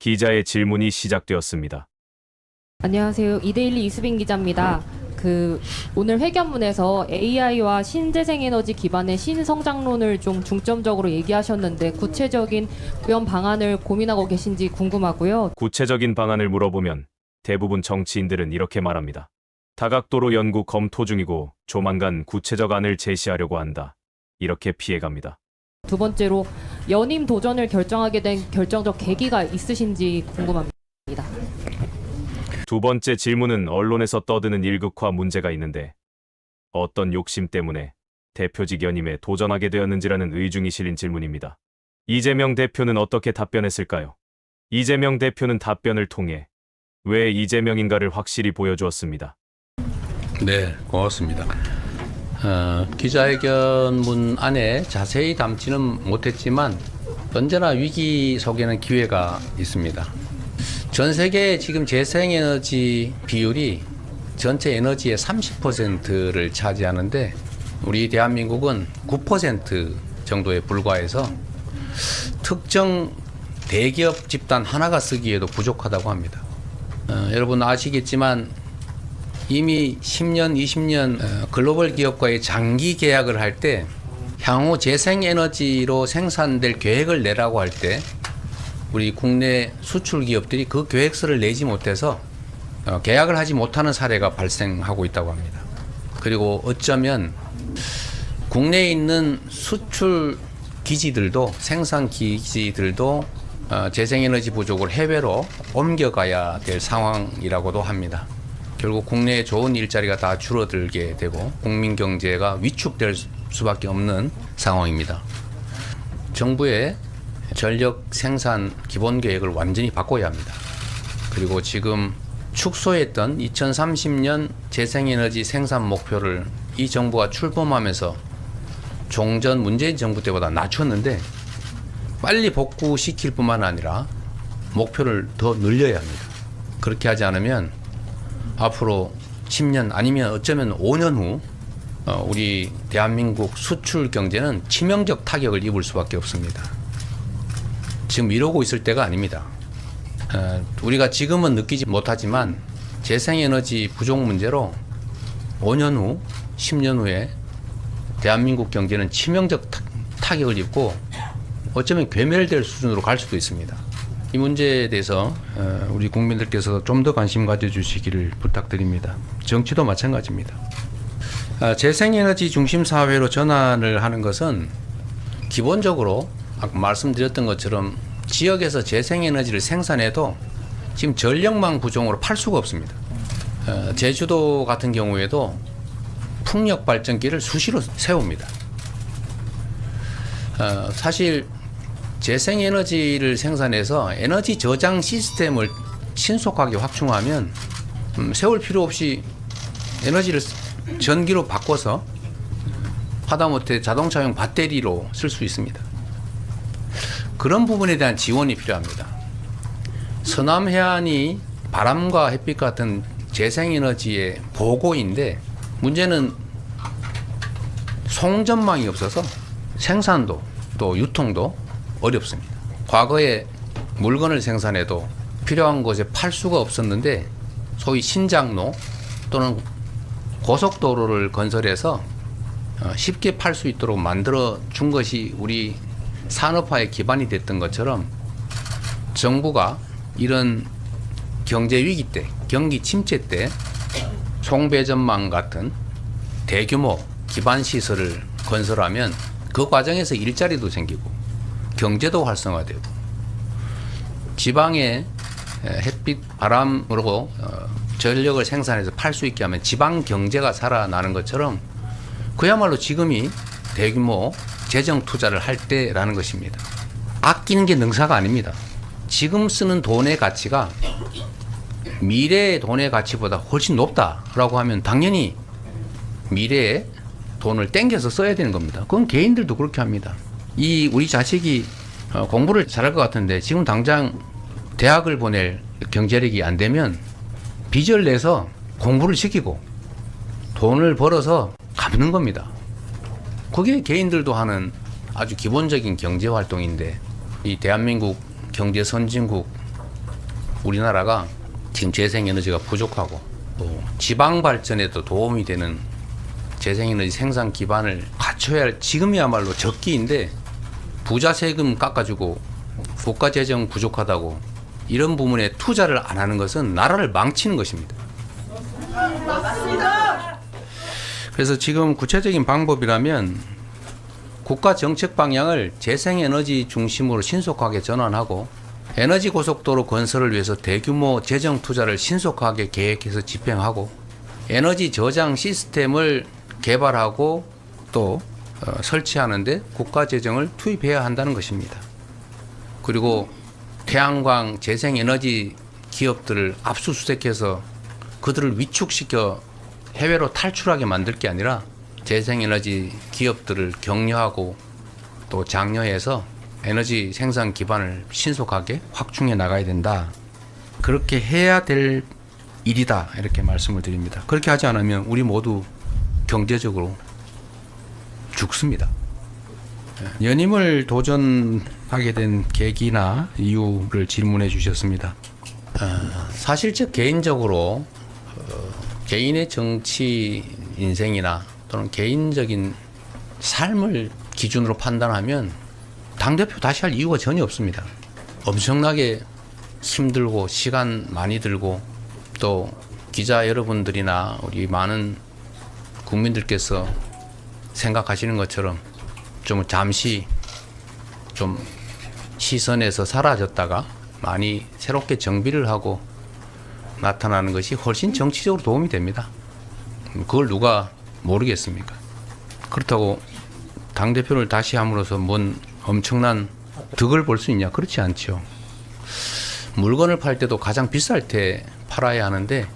기자의 질문이 시작되었습니다. 안녕하세요. 이데일리 이수빈 기자입니다. 오늘 회견문에서 AI와 신재생에너지 기반의 신성장론을 좀 중점적으로 얘기하셨는데 구체적인 구현 방안을 고민하고 계신지 궁금하고요. 구체적인 방안을 물어보면 대부분 정치인들은 이렇게 말합니다. 다각도로 연구 검토 중이고 조만간 구체적 안을 제시하려고 한다. 이렇게 피해갑니다. 두 번째로 연임 도전을 결정하게 된 결정적 계기가 있으신지 궁금합니다. 두 번째 질문은 언론에서 떠드는 일극화 문제가 있는데 어떤 욕심 때문에 대표직 연임에 도전하게 되었는지라는 의중이 실린 질문입니다. 이재명 대표는 어떻게 답변했을까요? 이재명 대표는 답변을 통해 왜 이재명인가를 확실히 보여주었습니다. 네, 고맙습니다. 기자회견문 안에 자세히 담지는 못했지만 언제나 위기 속에는 기회가 있습니다. 전 세계 지금 재생에너지 비율이 전체 에너지의 30%를 차지하는데 우리 대한민국은 9% 정도에 불과해서 특정 대기업 집단 하나가 쓰기에도 부족하다고 합니다. 여러분 아시겠지만 이미 10년, 20년 글로벌 기업과의 장기 계약을 할 때 향후 재생에너지로 생산될 계획을 내라고 할 때 우리 국내 수출 기업들이 그 계획서를 내지 못해서 계약을 하지 못하는 사례가 발생하고 있다고 합니다. 그리고 어쩌면 국내에 있는 수출 기지들도 생산 기지들도 재생에너지 부족을 해외로 옮겨가야 될 상황이라고도 합니다. 결국 국내에 좋은 일자리가 다 줄어들게 되고 국민 경제가 위축될 수밖에 없는 상황입니다. 정부의 전력 생산 기본 계획을 완전히 바꿔야 합니다. 그리고 지금 축소했던 2030년 재생에너지 생산 목표를 이 정부가 출범하면서 종전 문재인 정부 때보다 낮췄는데 빨리 복구시킬 뿐만 아니라 목표를 더 늘려야 합니다. 그렇게 하지 않으면 앞으로 10년 아니면 어쩌면 5년 후 우리 대한민국 수출 경제는 치명적 타격을 입을 수밖에 없습니다. 지금 이러고 있을 때가 아닙니다. 우리가 지금은 느끼지 못하지만 재생에너지 부족 문제로 5년 후, 10년 후에 대한민국 경제는 치명적 타격을 입고 어쩌면 괴멸될 수준으로 갈 수도 있습니다. 이 문제에 대해서 우리 국민들께서 좀 더 관심 가져주시기를 부탁드립니다. 정치도 마찬가지입니다. 재생에너지 중심 사회로 전환을 하는 것은 기본적으로 아까 말씀드렸던 것처럼 지역에서 재생에너지를 생산해도 지금 전력망 부족으로 팔 수가 없습니다. 제주도 같은 경우에도 풍력 발전기를 수시로 세웁니다. 사실 재생에너지를 생산해서 에너지 저장 시스템을 신속하게 확충하면 세울 필요 없이 에너지를 전기로 바꿔서 하다못해 자동차용 배터리로 쓸 수 있습니다. 그런 부분에 대한 지원이 필요합니다. 서남 해안이 바람과 햇빛 같은 재생에너지의 보고인데 문제는 송전망이 없어서 생산도 또 유통도 어렵습니다. 과거에 물건을 생산해도 필요한 곳에 팔 수가 없었는데 소위 신장로 또는 고속도로를 건설해서 쉽게 팔 수 있도록 만들어 준 것이 우리 산업화의 기반이 됐던 것처럼 정부가 이런 경제 위기 때, 경기 침체 때 송배전망 같은 대규모 기반 시설을 건설하면 그 과정에서 일자리도 생기고 경제도 활성화되고 지방의 햇빛, 바람으로 전력을 생산해서 팔 수 있게 하면 지방 경제가 살아나는 것처럼 그야말로 지금이 대규모 재정 투자를 할 때라는 것입니다. 아끼는 게 능사가 아닙니다. 지금 쓰는 돈의 가치가 미래의 돈의 가치보다 훨씬 높다라고 하면 당연히 미래에 돈을 땡겨서 써야 되는 겁니다. 그건 개인들도 그렇게 합니다. 우리 자식이 공부를 잘할 것 같은데 지금 당장 대학을 보낼 경제력이 안 되면 빚을 내서 공부를 시키고 돈을 벌어서 갚는 겁니다. 그게 개인들도 하는 아주 기본적인 경제 활동인데 이 대한민국 경제 선진국 우리나라가 지금 재생에너지가 부족하고 또 지방 발전에도 도움이 되는 재생에너지 생산 기반을 갖춰야 할 지금이야말로 적기인데 부자 세금 깎아주고 국가 재정 부족하다고 이런 부분에 투자를 안 하는 것은 나라를 망치는 것입니다. 그래서 지금 구체적인 방법이라면 국가 정책 방향을 재생에너지 중심으로 신속하게 전환하고 에너지 고속도로 건설을 위해서 대규모 재정 투자를 신속하게 계획해서 집행하고 에너지 저장 시스템을 개발하고 또 설치하는데 국가 재정을 투입해야 한다는 것입니다. 그리고 태양광 재생에너지 기업들을 압수수색해서 그들을 위축시켜 해외로 탈출하게 만들 게 아니라 재생에너지 기업들을 격려하고 또 장려해서 에너지 생산 기반을 신속하게 확충해 나가야 된다. 그렇게 해야 될 일이다. 이렇게 말씀을 드립니다. 그렇게 하지 않으면 우리 모두 경제적으로 죽습니다. 연임을 도전하게 된 계기나 이유를 질문해 주셨습니다. 사실 개인적으로 개인의 정치 인생이나 또는 개인적인 삶을 기준으로 판단하면 당대표 다시 할 이유가 전혀 없습니다. 엄청나게 힘들고 시간 많이 들고 또 기자 여러분들이나 우리 많은 국민들께서 생각하시는 것처럼 좀 잠시 좀 시선에서 사라졌다가 많이 새롭게 정비를 하고 나타나는 것이 훨씬 정치적으로 도움이 됩니다. 그걸 누가 모르겠습니까? 그렇다고 당대표를 다시 함으로써 뭔 엄청난 득을 볼 수 있냐? 그렇지 않죠. 물건을 팔 때도 가장 비쌀 때 팔아야 하는데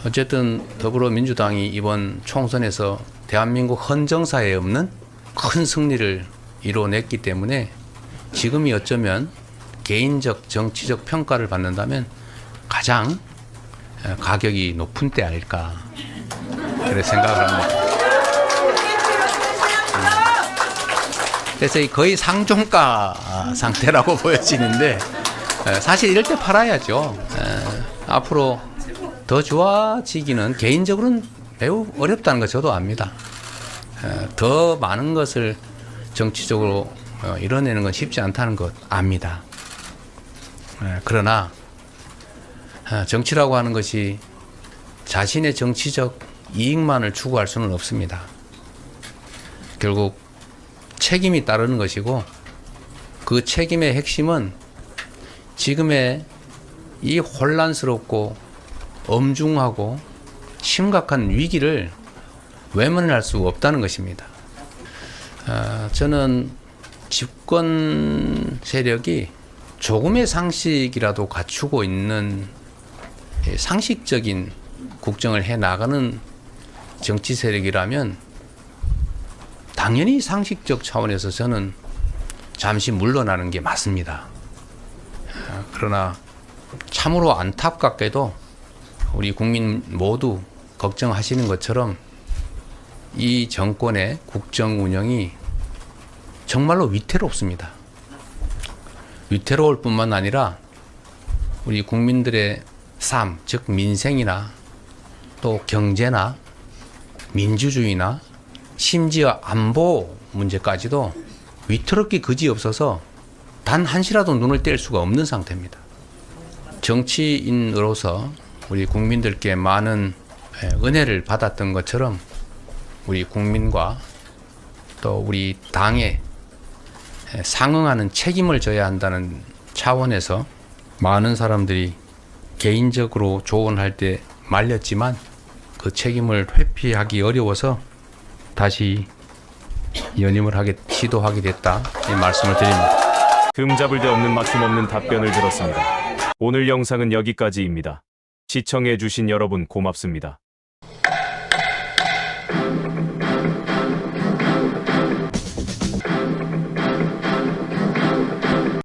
어쨌든 더불어민주당이 이번 총선에서 대한민국 헌정사에 없는 큰 승리를 이뤄냈기 때문에 지금이 어쩌면 개인적 정치적 평가를 받는다면 가장 가격이 높은 때 아닐까 그렇게 생각을 합니다. 그래서 거의 상종가 상태라고 보여지는데 사실 이럴 때 팔아야죠. 앞으로 더 좋아지기는 개인적으로는 매우 어렵다는 거 저도 압니다. 더 많은 것을 정치적으로 이뤄내는 건 쉽지 않다는 것 압니다. 그러나 정치라고 하는 것이 자신의 정치적 이익만을 추구할 수는 없습니다. 결국 책임이 따르는 것이고 그 책임의 핵심은 지금의 이 혼란스럽고 엄중하고 심각한 위기를 외면할 수 없다는 것입니다. 저는 집권 세력이 조금의 상식이라도 갖추고 있는 상식적인 국정을 해 나가는 정치 세력이라면 당연히 상식적 차원에서 저는 잠시 물러나는 게 맞습니다. 그러나 참으로 안타깝게도 우리 국민 모두 걱정하시는 것처럼 이 정권의 국정 운영이 정말로 위태롭습니다. 위태로울 뿐만 아니라 우리 국민들의 삶, 즉 민생이나 또 경제나 민주주의나 심지어 안보 문제까지도 위태롭기 그지없어서 단 한시라도 눈을 뗄 수가 없는 상태입니다. 정치인으로서 우리 국민들께 많은 은혜를 받았던 것처럼 우리 국민과 또 우리 당에 상응하는 책임을 져야 한다는 차원에서 많은 사람들이 개인적으로 조언할 때 말렸지만 그 책임을 회피하기 어려워서 다시 연임을 시도하게 됐다 이 말씀을 드립니다. 흠잡을 데 없는 막힘없는 답변을 들었습니다. 오늘 영상은 여기까지입니다. 시청해주신 여러분 고맙습니다.